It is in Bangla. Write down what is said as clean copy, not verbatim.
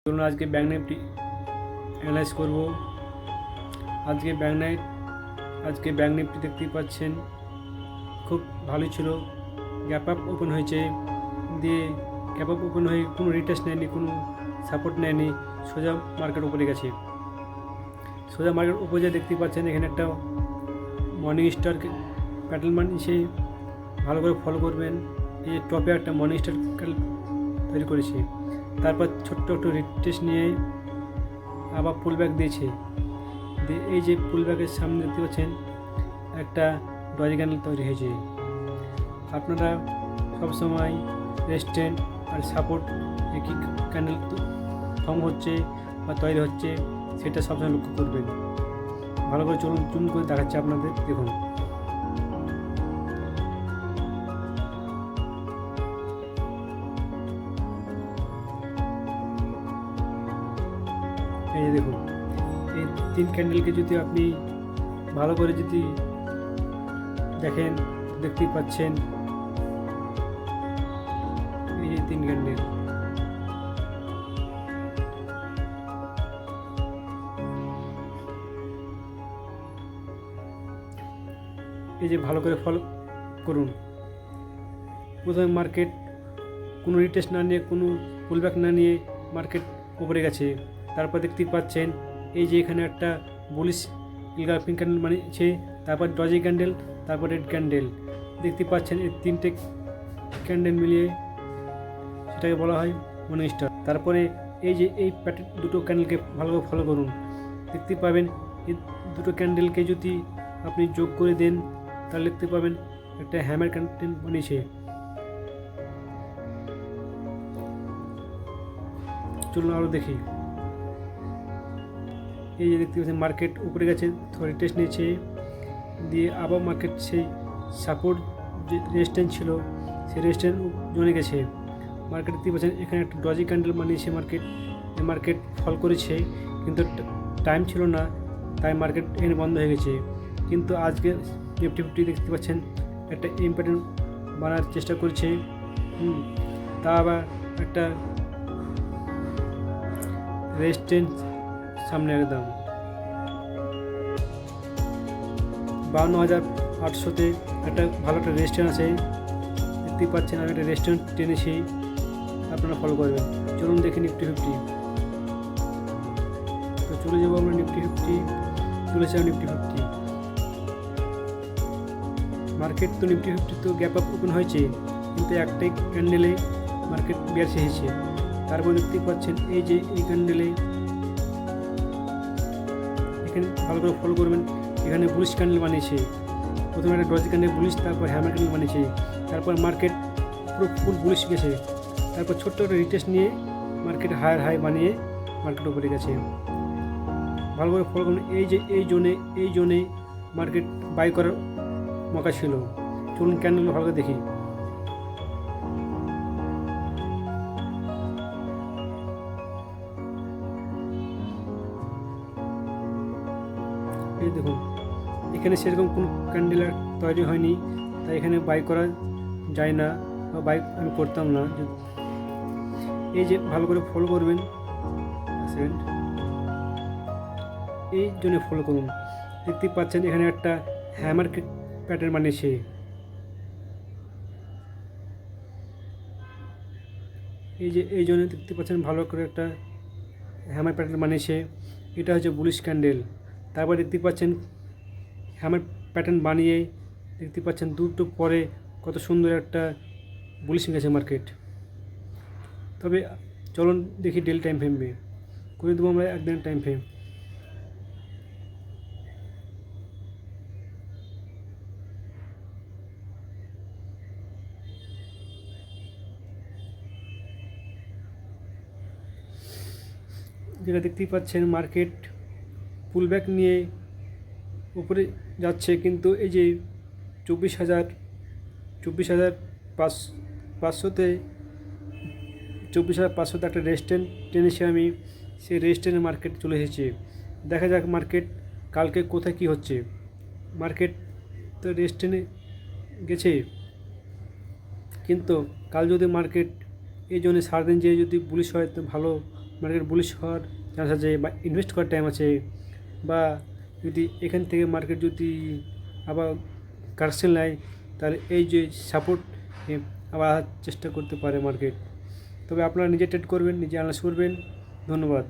চলুন আজকে ব্যাঙ্ক নিফটি অ্যানালাইজ করব। আজকে ব্যাঙ্ক নিফটি দেখতেই পাচ্ছেন খুব ভালোই ছিল। গ্যাপ আপ ওপেন হয়েছে, দিয়ে গ্যাপ আপ ওপেন হয়ে কোনো রিটেস্ট নেয়নি, কোনো সাপোর্ট নেয়নি, সোজা মার্কেট উপরে গেছে। সোজা মার্কেট উপরে যা দেখতেই পাচ্ছেন এখানে একটা মর্নিং স্টার প্যাটার্ন বানিয়েছে, ভালো করে ফলো করবেন। এই যে টপে একটা মর্নিং স্টার তৈরি করেছে, তারপর ছোট্ট একটু রিটেস্ট নিয়ে আবার পুল ব্যাক দিয়েছে। দিয়ে এই যে পুল ব্যাকের সামনে দেখতে পাচ্ছেন একটা ডজি ক্যান্ডেল তৈরি হয়েছে। আপনারা সবসময় রেজিস্ট্যান্স আর সাপোর্ট একই ক্যান্ডেল ফর্ম হচ্ছে বা তৈরি হচ্ছে সেটা সবসময় লক্ষ্য করবেন। ভালো করে চলুন জুম করে দেখাচ্ছে আপনাদের, দেখুন। এই যে দেখুন, এই তিন ক্যান্ডেলকে যদি আপনি ভালো করে যদি দেখেন, দেখতেই পাচ্ছেন এই যে তিন ক্যান্ডেল। এই যে ভালো করে ফলো করুন। প্রথমে মার্কেট কোনো রিটেস্ট না নিয়ে, কোনো পুলব্যাক না নিয়ে মার্কেট উপরে গেছে। তারপর দেখতেই পাচ্ছেন এই যে এখানে একটা বুলিশ ইলগাফিং ক্যান্ডেল বানিয়েছে, তারপর ডজি ক্যান্ডেল, তারপর রেড ক্যান্ডেল। দেখতে পাচ্ছেন এই তিনটে ক্যান্ডেল মিলিয়ে সেটাকে বলা হয় মর্নিং স্টার। তারপরে এই যে এই প্যাটার্ন দুটো ক্যান্ডেলকে ভালো করে ফলো করুন। দেখতে পাবেন এই দুটো ক্যান্ডেলকে যদি আপনি যোগ করে দেন তাহলে দেখতে পাবেন একটা হ্যামার ক্যান্ডেল বানিয়েছে। চলুন আরও দেখি। এই যে দেখতে পাচ্ছেন মার্কেট উপরে গেছে, থোড়া রিটেস্ট নিয়েছে, দিয়ে আবার মার্কেট সেই সাপোর্ট যে রেজিস্ট্যান্স ছিল সেই রেজিস্ট্যান্স জমে গেছে। মার্কেট দেখতে পাচ্ছেন এখানে একটা ডজি ক্যান্ডেল বানিয়েছে। মার্কেট ফল করেছে, কিন্তু টাইম ছিল না, তাই মার্কেট এখানে বন্ধ হয়ে গেছে। কিন্তু আজকে নিফটি ফিফটি দেখতে পাচ্ছেন একটা ইম্পর্টেন্ট বানার চেষ্টা করছে। তা আবার একটা রেজিস্ট্যান্স সামনে একদম 52,800-তে একটা ভালো একটা রেজিস্ট্যান্স আছে। দেখতেই পাচ্ছেন আমি একটা রেজিস্ট্যান্স টেনেছি, আপনারা ফলো করবেন। চলুন দেখি নিফটি ফিফটি। তো চলে যাবো আমরা নিফটি ফিফটি, চলে যাবো নিফটি ফিফটি। মার্কেট তো নিফটি ফিফটি তো গ্যাপ আপ ওপেন হয়েছে, কিন্তু একটাই ক্যান্ডেলে মার্কেট বিয়ার এসেছে। তারপর দেখতেই পাচ্ছেন এই যে এই ক্যান্ডেলে, এখানে ভালো করে ফলো করবেন, এখানে বুলিশ ক্যান্ডেল বানিয়েছে। প্রথমে একটা ডজি ক্যান্ডেল বুলিশ, তারপর হ্যামার ক্যান্ডেল বানিয়েছে। তারপর মার্কেট পুরো ফুল বুলিশ গেছে। তারপর ছোট্ট একটা রিটেস্ট নিয়ে মার্কেট হায়ার হাই বানিয়ে মার্কেট উপরে গেছে। ভালো করে ফলো করুন। এই জোনে মার্কেট বাই করার মৌকা ছিল। চলুন ক্যান্ডেল ভালো করে দেখি। এই দেখুন, এখানে সেরকম কোনো ক্যান্ডেল তৈরি হয়নি, তাই এখানে বাই করা যায় না বা বাই আমি করতাম না। এই যে ভালো করে ফলো করবেন, এই জন্য ফলো করুন। দেখতে পাচ্ছেন এখানে একটা হ্যামার প্যাটার্ন বানিয়েছে। এই জন্য দেখতে পাচ্ছেন ভালো করে একটা হ্যামার প্যাটার্ন বানিয়েছে। এটা হচ্ছে বুলিশ ক্যান্ডেল। তারপর দেখতে পাচ্ছেন হ্যামার প্যাটার্ন বানিয়ে দেখতে পাচ্ছেন দুটো পরে কত সুন্দর একটা বুলিশ গেছে মার্কেট। তবে চলুন দেখি ডেলি টাইম ফ্রেমে করে দেবো আমরা একদিন টাইম ফ্রেম। যেটা দেখতেই পাচ্ছেন মার্কেট পুলব্যাক নিয়ে উপরে যাচ্ছে, কিন্তু এই যে 24,500-তে 24,500-তে একটা রেজিস্ট্যান্স টেনেছি আমি। সেই রেজিস্ট্যান্সে মার্কেট চলে এসেছে। দেখা যাক মার্কেট কালকে কোথায় কী হচ্ছে। মার্কেট তো রেজিস্ট্যান্সে গেছে, কিন্তু কাল যদি মার্কেট এই জন্য সারাদিন যে যদি বুলিশ হয় তো ভালো মার্কেট বুলিশ হওয়ার চান্স আছে বা ইনভেস্ট করার টাইম আছে, বা যদি এখান থেকে মার্কেট যদি আবার কারেকশন নেয় তাহলে এই যে সাপোর্ট আবার চেষ্টা করতে পারে মার্কেট। তবে আপনারা নিজে ট্রেড করবেন, নিজে অ্যানালাইজ করবেন। ধন্যবাদ।